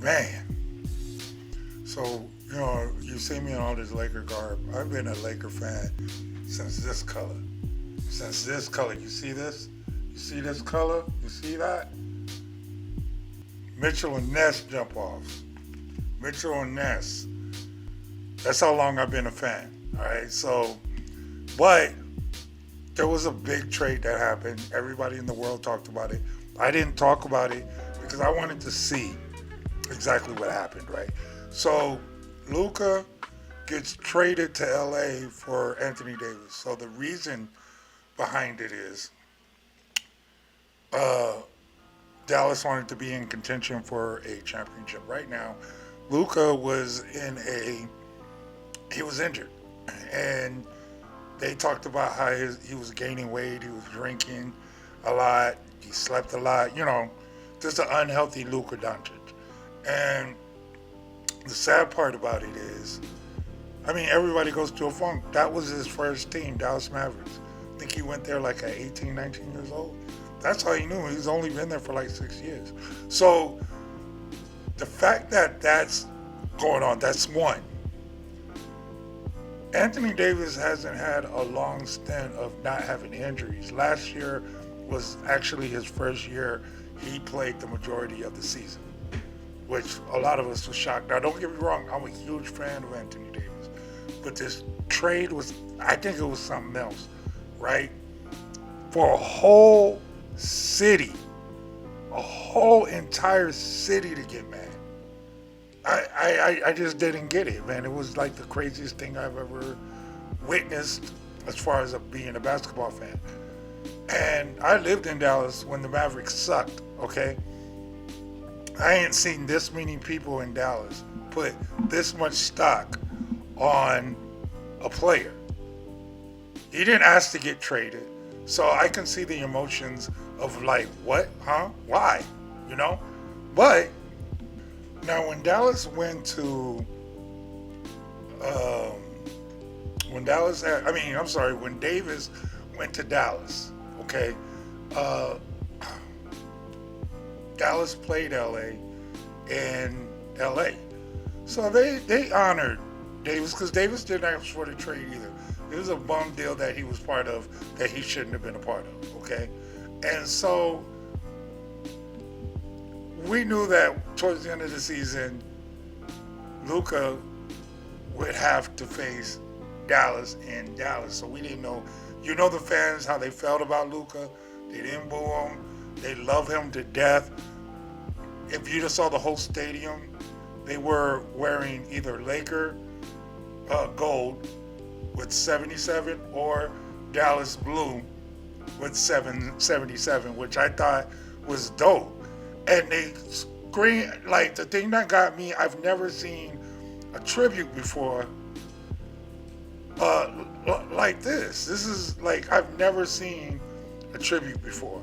Man, so you see me in all this Laker garb. I've been a Laker fan since this color. Since this color, you see this? You see this color? You see that? Mitchell and Ness jump offs. Mitchell and Ness. That's how long I've been a fan. All right. So, but there was a big trade that happened. Everybody in the world talked about it. I didn't talk about it because I wanted to see exactly what happened. Right. So, Luka gets traded to LA for Anthony Davis. So the reason behind it is uh, Dallas wanted to be in contention for a championship. Right now, Luka was he was injured, and they talked about how he was gaining weight, he was drinking a lot, he slept a lot. Just an unhealthy Luka Doncic. And the sad part about it is, I mean, everybody goes through a funk. That was his first team, Dallas Mavericks. I think he went there like at 18, 19 years old. That's all he knew. He's only been there for like 6 years. So the fact that that's going on, that's one. Anthony Davis hasn't had a long stint of not having injuries. Last year was actually his first year he played the majority of the season, which a lot of us were shocked. Now, don't get me wrong, I'm a huge fan of Anthony Davis, but this trade was, I think it was something else, right? For a whole city, a whole entire city to get mad. I just didn't get it, man. It was like the craziest thing I've ever witnessed as far as being a basketball fan. And I lived in Dallas when the Mavericks sucked, okay? I ain't seen this many people in Dallas put this much stock on a player. He didn't ask to get traded. So I can see the emotions of like, what? Huh? Why? But now when Dallas went to, when Davis went to Dallas, okay, Dallas played LA in LA. So they honored Davis because Davis didn't ask for the trade either. It was a bum deal that he was part of that he shouldn't have been a part of, okay? And so we knew that towards the end of the season, Luka would have to face Dallas in Dallas. So we didn't know. The fans, how they felt about Luka. They didn't boo him. They love him to death. If you just saw the whole stadium, they were wearing either Laker gold with 77 or Dallas blue with 777, which I thought was dope. And they scream, like, the thing that got me, I've never seen a tribute before like this. This is like, I've never seen a tribute before.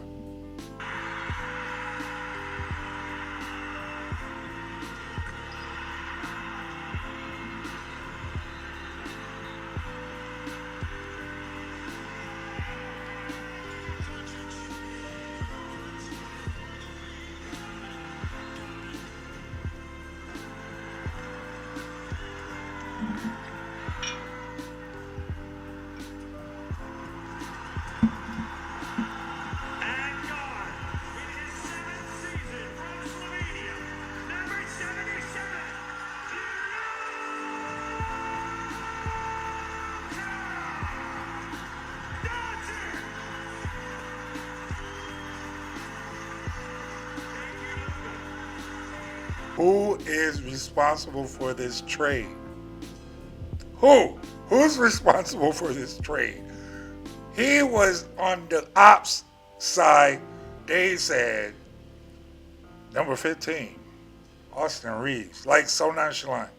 Who is responsible for this trade? Who? Who's responsible for this trade? He was on the ops side. They said, number 15, Austin Reeves, like so nonchalant.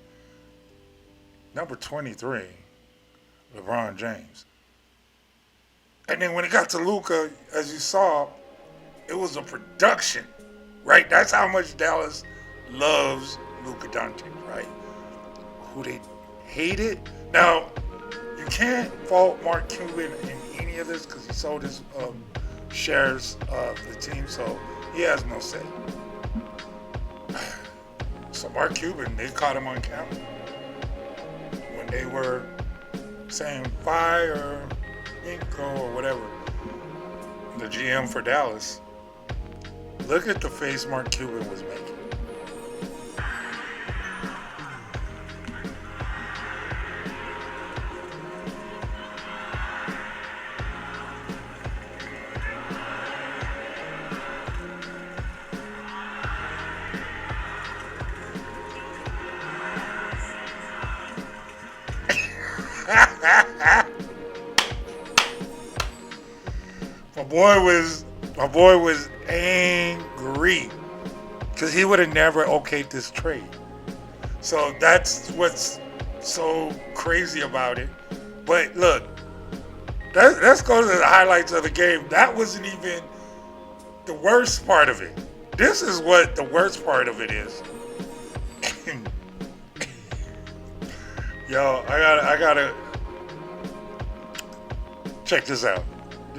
Number 23, LeBron James. And then when it got to Luka, as you saw, it was a production, right? That's how much Dallas loves Luka Doncic, right? Who they hated. Now, you can't fault Mark Cuban in any of this because he sold his shares of the team, so he has no say. So Mark Cuban, they caught him on camera when they were saying fire Inco or whatever, the GM for Dallas. Look at the face Mark Cuban was making. My boy was angry because he would have never okayed this trade. So that's what's so crazy about it. But look, let's go to the highlights of the game. That wasn't even the worst part of it. This is what the worst part of it is. Yo, I gotta check this out.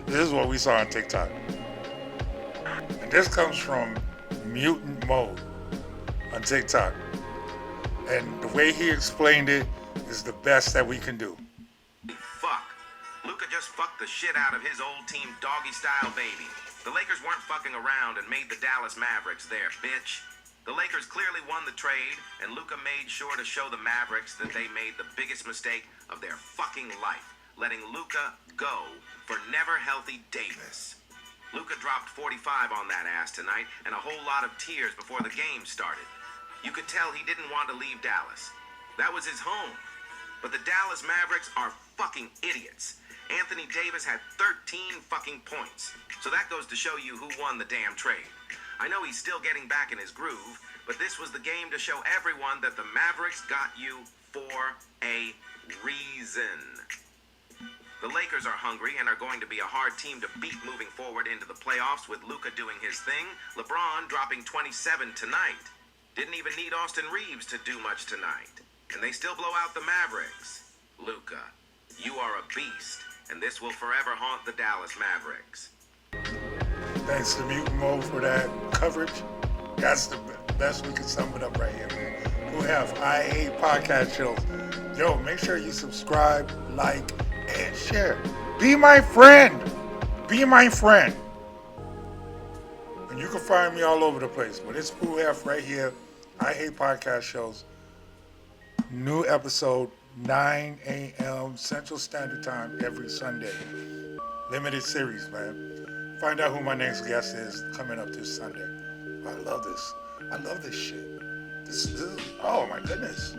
This is what we saw on TikTok. And this comes from Mutant Mode on TikTok. And the way he explained it is the best that we can do. Fuck. Luka just fucked the shit out of his old team doggy style baby. The Lakers weren't fucking around and made the Dallas Mavericks their bitch. The Lakers clearly won the trade, and Luka made sure to show the Mavericks that they made the biggest mistake of their fucking life, letting Luka go for never healthy Davis. Luka dropped 45 on that ass tonight and a whole lot of tears before the game started. You could tell he didn't want to leave Dallas. That was his home. But the Dallas Mavericks are fucking idiots. Anthony Davis had 13 fucking points. So that goes to show you who won the damn trade. I know he's still getting back in his groove, but this was the game to show everyone that the Mavericks got you for a reason. The Lakers are hungry and are going to be a hard team to beat moving forward into the playoffs with Luka doing his thing, LeBron dropping 27 tonight. Didn't even need Austin Reeves to do much tonight. And they still blow out the Mavericks. Luka, you are a beast, and this will forever haunt the Dallas Mavericks. Thanks to Mutant Mode for that coverage. That's the best we can sum it up right here, man. Who have I Hate podcast shows. Yo, make sure you subscribe, like, and share. Be my friend. Be my friend. And you can find me all over the place. But it's Who Heff right here. I Hate podcast shows. New episode 9 a.m. Central Standard Time every Sunday. Limited series, man. Find out who my next guest is coming up this Sunday. I love this. I love this shit. This is, oh my goodness.